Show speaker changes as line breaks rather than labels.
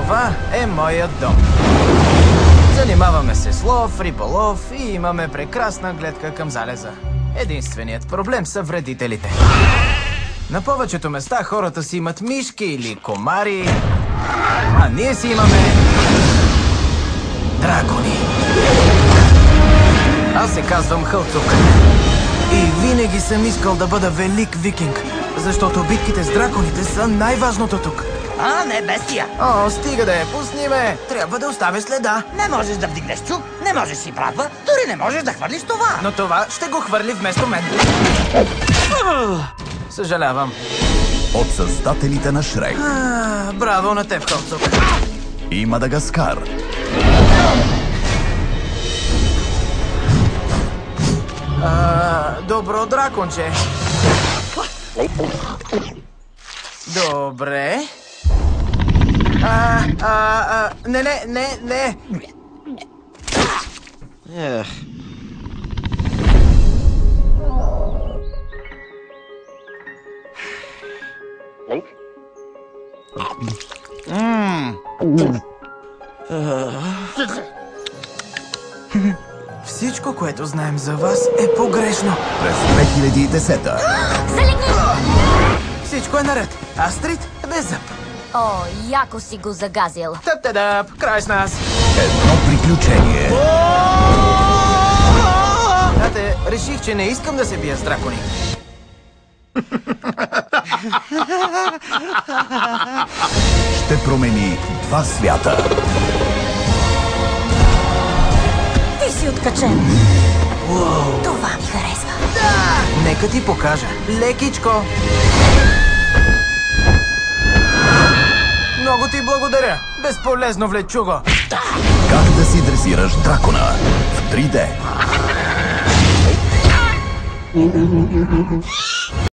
Това е моят дом. Занимаваме се с лов, риболов и имаме прекрасна гледка към залеза. Единственият проблем са вредителите. На повечето места хората си имат мишки или комари, а ние си имаме дракони. Аз се казвам Хълцук и винаги съм искал да бъда велик викинг, защото битките с драконите са най-важното тук.
А, не, бестия!
О, стига да я пусни, ме! Трябва да оставя следа.
Не можеш да вдигнеш чук, не можеш си брадва, дори не можеш да хвърлиш това.
Но това ще го хвърли вместо мен. Съжалявам.
От създателите на Шрек
Браво на теб, Хълцук.
и Мадагаскар.
Добро, драконче. Добре. Не. Всичко, което знаем за вас, е погрешно.
През 2010-та
Всичко е наред. Астрид без зъб.
О, яко си го загазил.
Тъп-тъдъп, край с нас.
едно приключение.
Тате, реших, че не искам да се бия с дракони.
Ще промени два свята.
Ти си откачен. Това ми харесва.
Нека ти покажа. Лекичко. Много ти благодаря. Безполезно, влечуго.
Как да си дресираш дракона в 3D.